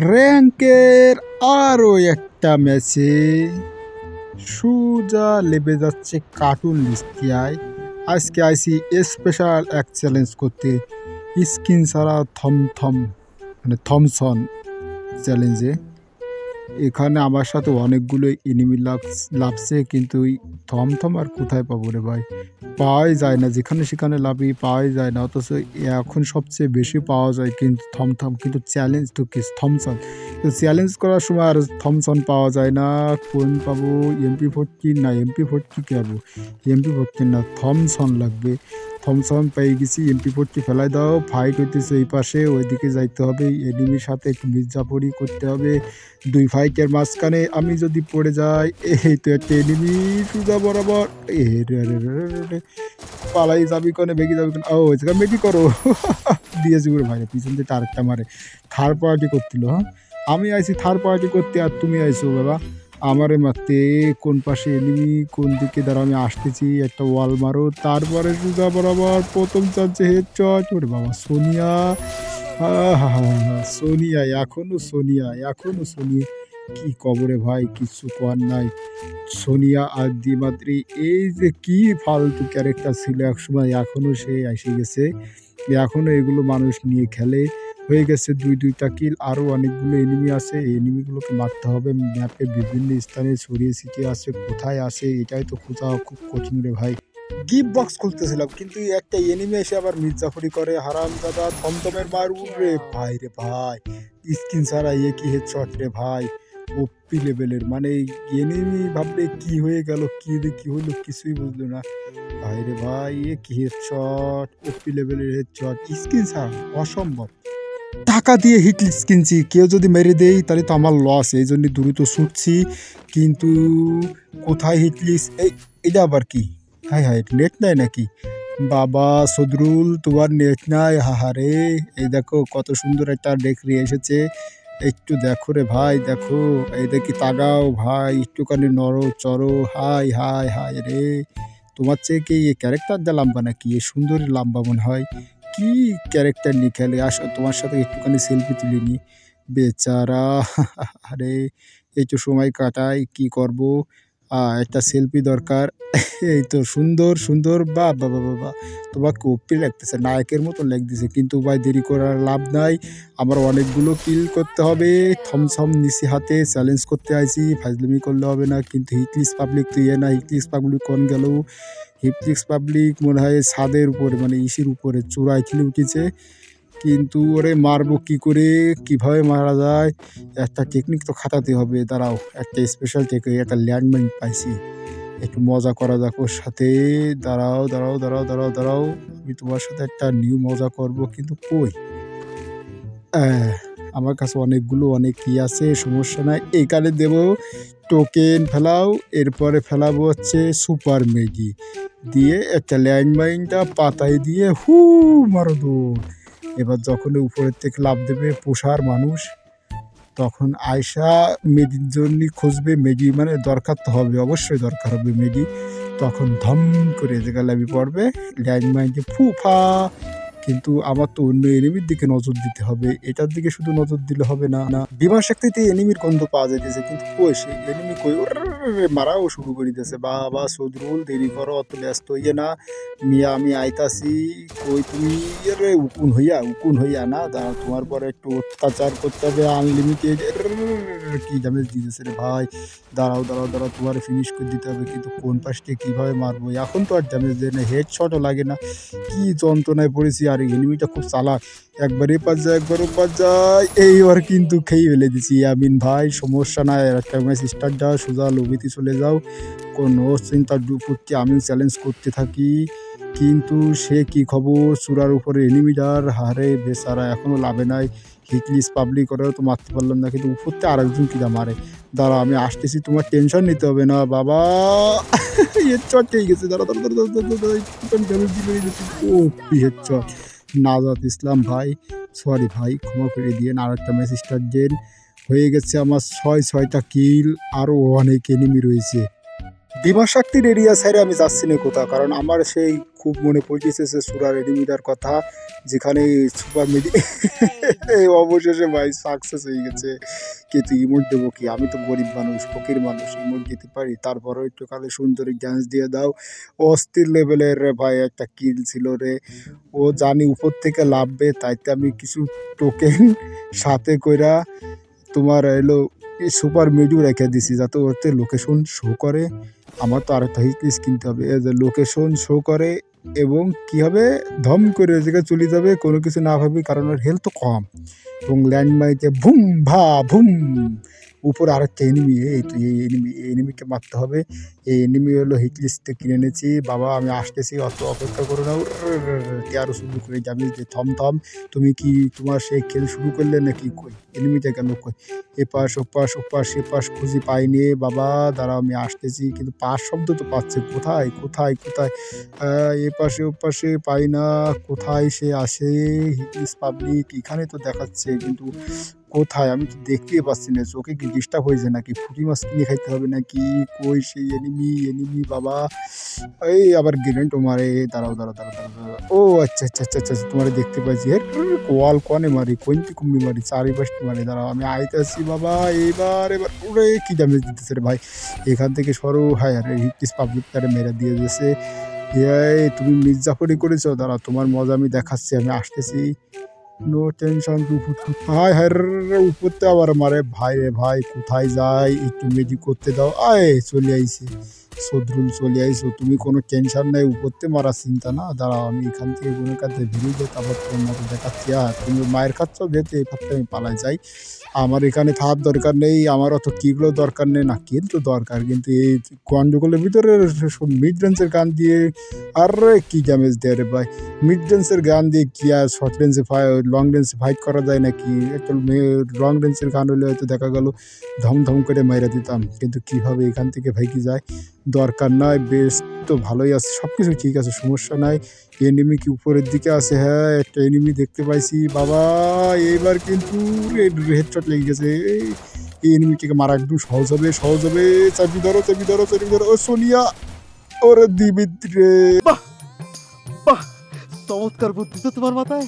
র্যাঙ্কের আরও একটা ম্যাচে সোজা লেবে যাচ্ছে কার্টুন লিস্টিয়ায়। আজকে আইসি স্পেশাল এক চ্যালেঞ্জ করতে, স্কিন ছাড়া থমথম মানে থমসন চ্যালেঞ্জে। এখানে আমার সাথে অনেকগুলো এনিমি লাভছে, কিন্তু ওই থমথম আর কোথায় পাবো রে ভাই, পাওয়াই যায় না। যেখানে সেখানে লাভি পাওয়াই যায় না, অথচ এখন সবচেয়ে বেশি পাওয়া যায় কিন্তু থমথম। কিন্তু চ্যালেঞ্জ তো কি থমসন, তো চ্যালেঞ্জ করার সময় আর থমসন পাওয়া যায় না। কোন পাবো? MP14 না, MP40 কে পাবো? MP14 না, থমসন লাগবে। থমসন পেয়ে গেছি, MP40 ফেলাই দাও। ফাইট হইতেছে এই পাশে, ওইদিকে যাইতে হবে, এনিমির সাথে একটু মির্জাফরি করতে হবে। দুই ফাইটের মাঝখানে আমি যদি পড়ে যাই, এই তো একটা এনিমি সোজা বরাবর। এ রে রে রে রে রে, পালাই যাবি কোনে, ভেগে যাবি কোনে। ও জায়গা মেডি করো দিয়েছি করে ভাই, পিছন দিয়ে আরেকটা মারে। থার্ড পার্টি করছিল। হ্যাঁ, আমি আইছি থার্ড পার্টি করতে, আর তুমি আইছো বাবা আমারে মারতে। কোন পাশে এনিমি, কোন দিকে? দ্বারা আমি আসতেছি, একটা ওয়াল মারো, তারপরে সোজা বরাবর প্রথম চান্সে হেডশট। ওরে বাবা সোনিয়া, সোনিয়া এখনো, সোনিয়া কি কবরে ভাই, কিছু করার নাই। সোনিয়া আর দিমাত্রি, এই যে কি ফালতু ক্যারেক্টার ছিল এক সময়, এখনো সে এসে গেছে। এখনো এগুলো মানুষ নিয়ে খেলে। হয়ে গেছে দুইটা কিল, আরও অনেকগুলো এনিমি আছে, এই এনিমিগুলোকে মারতে হবে। ম্যাপে বিভিন্ন স্থানে ছড়িয়ে ছিটিয়ে আছে, কোথায় আছে এটাই তো খোঁজা খুব কঠিন রে ভাই। গিফট বক্স খুলতেছিলাম, কিন্তু একটা এনিমি এসে আবার মির্জাফরি করে, হারামজাদা থমথমের মার। উড়ে ভাই রে ভাই, স্কিন ছাড়া এ কি হেডশট রে ভাই, ওপি লেভেলের। মানে এনিমি ভাবলে কি হয়ে গেল, কি হলো কিছুই বুঝলো না। ভাই রে ভাই, এ কি হেডশট, ওপি লেভেলের হেডশট, স্কিন ছাড়া অসম্ভব। টাকা দিয়ে হিট লিস্ট কিনছি, কেউ যদি মেরে দেই তাহলে তো আমার লস, এই জন্য দ্রুত ছুটছি। কিন্তু কোথায় হিট লিস্ট? এটা আবার কি? হাই হাই, নেট নাই নাকি? বাবা সদরুল, তোমার নেট নাই? হাহারে, এই দেখো কত সুন্দর একটা ডেকরি এসেছে, একটু দেখো রে ভাই, দেখো এই দেখি, তাগাও ভাই, একটুখানি নড়ো চড়ো। হাই হাই হাই রে, তোমার চেয়ে কি এ ক্যারেক্টার দা লাম্বা নাকি? এ সুন্দর লাম্বা মনে হয়। কি ক্যারেক্টার নিয়ে খেলে, আসো তোমার সাথে একটুখানি সেলফি তুলে নি। বেচারা আরে, এই তো সময় কাটাই, কি করব? একটা সেলফি দরকার। এই তো সুন্দর সুন্দর, বা বাবা বাবা, তোমাকে ওপি লাগতেছে, নায়কের মতো লাগতেছে। কিন্তু ভাই দেরি করার লাভ নাই, আমার অনেকগুলো কিল করতে হবে। থমসম নিচে হাতে চ্যালেঞ্জ করতে আইছি, ফাজলামি করলে হবে না। কিন্তু হিটলিস্ট পাবলিক তো ইয়ে না, হিটলিস্ট পাবলিক কোন গেল? হিটলিস্ট পাবলিক মনে হয় ছাদের উপরে, মানে ইসির উপরে চূড়ায় খিলে উঠেছে। কিন্তু ওরে মারবো কি করে, কিভাবে মারা যায়? একটা টেকনিক তো খাটাতে হবে। দাঁড়াও, একটা স্পেশাল টেকনিক, একটা ল্যান্ডমাইন পাইছি, একটু মজা করা যাক ওর সাথে। দাঁড়াও দাঁড়াও দাঁড়াও দাঁড়াও দাঁড়াও, আমি তোমার সাথে একটা নিউ মজা করব। কিন্তু কই, আমার কাছে অনেকগুলো অনেক কি আছে, সমস্যা নাই। এইখানে দেব টোকেন, ফেলাও। এরপরে ফেলাবো হচ্ছে সুপার ম্যাগি দিয়ে, একটা ল্যান্ডমাইনটা পাতায় দিয়ে হু মারো দৌড়। এবার যখন উপরের থেকে লাভ দেবে পোষার মানুষ, তখন আয়সা মেডির জন্য খুঁজবে। মেডি মানে দরকার তো হবে, অবশ্যই দরকার হবে মেডি। তখন ধম করে জায়গা লাভি পড়বে, ল্যান্ডমাইনকে ফুফা। কিন্তু আমার তো অন্য এনিমির দিকে নজর দিতে হবে, এটার দিকে শুধু নজর দিলে হবে না। বিমান শক্তিতে এনিমির গন্ধ পাওয়া যাইতেছে, কিন্তু কই সেই এনিমি কই? মারাও শুরু করে দিতেছে। বাবা সদরুল, দেরি করো, অত ব্যস্ত হইয়া না মিয়া, আমি আইতাছি। কই তুমি? রে উকুন হইয়া না, দাঁড়া, তোমার পরে একটু অত্যাচার করতে হবে আনলিমিটেড। কি ড্যামেজ দিতেছে রে ভাই, দাঁড়াও দাঁড়াও দাঁড়াও, তোমার ফিনিশ করে দিতে হবে। কিন্তু কোন পাশটি কিভাবে মারবো? এখন তো আর ড্যামেজ দেয় না, হেডশটও লাগে না। কি যন্ত্রণায় পড়েছি। আর এনিমিটা খুব চালাক, একবার এপার যায় একবার ওপার যায়। এইবার কিন্তু খেয়ে ফেলে দিছি আমিন ভাই, সমস্যা নাই। একটা ম্যাচ স্টার্ট দাও, সোজা লবিতে চলে যাও, কোনো চিন্তা করতে আমি চ্যালেঞ্জ করতে থাকি। কিন্তু সে কি খবর, চূড়ার উপরে এনিমিটার, হারে বেচারা এখনো লাভে নাই। হিটলিস্ট পাবলিক করেও তো মারতে পারলাম না, কিন্তু উপরতে আরেকজন কিনা মারে। দাঁড়া আমি আসতেছি, তোমার টেনশন নিতে হবে না বাবা। হেডশট খেয়ে গেছে, দাঁড়া দাঁড়া দাঁড়া হেডশট। নাজাত ইসলাম ভাই, সরি ভাই, ক্ষমা করে দিয়ে আর একটা ম্যাচ স্টার্ট দেন। হয়ে গেছে আমার 6টা কিল, আরও অনেক এনিমি রয়েছে। বিমা শক্তির এরিয়া সাইডে আমি যাচ্ছি না কোথাও, কারণ আমার সেই খুব মনে পড়তেছে সে সুরার এনিমিটার কথা, যেখানে সুপার মিডি অবশেষে ভাই সাকসেস হয়ে গেছে। কিন্তু ইমোট দেবো কি, আমি তো গরিব মানুষ, ফকির মানুষ, ইমোট দিতে পারি? তারপরও একটু কালে সুন্দরী ডান্স দিয়ে দাও। অস্থির লেভেলের রে ভাই একটা কিল ছিল রে। ও জানি উপর থেকে লাভবে, তাইতে আমি কিছু টোকেন সাথে কইরা তোমার এলো এই সুপার মিডিও রেখে দিছি, যাতে ওতে লোকেশন শো করে। আমার তো আরেকটা হিটলিস কিনতে হবে, এই যে লোকেশন শো করে এবং কি হবে, ধম করে ওই জায়গায় চলে যাবে কোনো কিছু না ভাবি, কারণ ওর হেলথ তো কম। এবং ল্যান্ড মাইতে ভুম ভা ভুম, উপরে আরেকটা এনিমি, এই তো এই এনিমিকে মারতে হবে। এই এনিমি হলো হিট লিস্টে কিনে এনেছি বাবা, আমি আসতেছি, অত অপেক্ষা করো না। তেরো শুরু করে যাবি যে থম থম, তুমি কি তোমার সেই খেল শুরু করলে নাকি? কই এনিমিটা গেল কই? এপাশ ওপাশ ওপাশ এপাশ খুঁজি পাইনি বাবা, দাঁড়াও আমি আসতেছি। কিন্তু পাশ শব্দ তো পাচ্ছে, কোথায় কোথায় কোথায়? এপাশে ওপাশে পাই না, কোথায় সে আসে? হিটলিস্ট পাবলিক এখানে তো দেখাচ্ছে, কিন্তু কোথায় আমি তো দেখতেই পাচ্ছি না। চোখে কি ডিস্টার্ব হয়েছে নাকি? পুঁটি মাছ কিনে খাইতে হবে নাকি? কই সেই এনিমি এনিমি বাবা? এই আবার গ্রেনেডও মারে। দাঁড়াও দাঁড়াও দাঁড়াও দাঁড়াও দাঁড়াও। ও আচ্ছা আচ্ছা আচ্ছা আচ্ছা, তোমার দেখতে পাইছি। কোয়াল কনে মারি, কোনটি কুম্বি মারি, চারি পাঁচটি মারি। দাঁড়াও আমি আইতাছি বাবা। এবার এবার ওরে কি ড্যামেজ দিতেছে রে ভাই, এখান থেকে সরো। হায় আরে হিটলিস্ট পাবলিক তারে মেরে দিয়ে দিয়েছে। এই তুমি মির্জাফরি করেছো, দাঁড়াও তোমার মজা আমি দেখাচ্ছি, আমি আসতেছি। No tension two foot foot. হায় হায় রে, উপরতে আবার মারে ভাই রে ভাই, কোথায় যাই একটু মেজি করতে দাও। আয় চলে আইছি সদরুল, চলে আইসো, তুমি কোনো টেনশন নাই, উপরতে মারার চিন্তা না। দাঁড়াও আমি এখান থেকে কোনো কাজে বেরিয়ে যাই, তারপর তোমার মতো দেখাচ্ছি। আর তুমি মায়ের খাচ্ছ যেহেতু, এই ভাবতে আমি পালাই যাই। আমার এখানে থাকার দরকার নেই, আমার অত কিগুলো দরকার নেই না, কিন্তু দরকার কিন্তু এই গন্ডগোলের ভিতরে মিড রেঞ্জের গান দিয়ে। আর কি ড্যামেজ দেয় রে ভাই, মিড রেঞ্জের গান দিয়ে কি আর শর্ট রেঞ্জে লং রেঞ্জে ফাইট করা যায় নাকি? একটা লং রেঞ্জের গান হলে হয়তো দেখা গেল ধমধম করে মাইরা দিতাম, কিন্তু কীভাবে এখান থেকে ভাই কি যায়? দরকার নয়, বেশ তো ভালোই আছে, সব কিছু ঠিক আছে, সমস্যা নাই। এনিমি কি উপরের দিকে আছে? হ্যাঁ একটা এনিমি দেখতে পাইছি বাবা। এইবার কিন্তু হেডশট লেগে গেছে। এই এনিমিটিকে মারা একদম সহজ হবে, সহজ হবে। চাবি ধরো চাবি ধরো চাবি ধরো। ও সোনিয়া, ওরে দিবিত্রে। বাহ বাহ, চমৎকার বুদ্ধি তো তোমার মাথায়।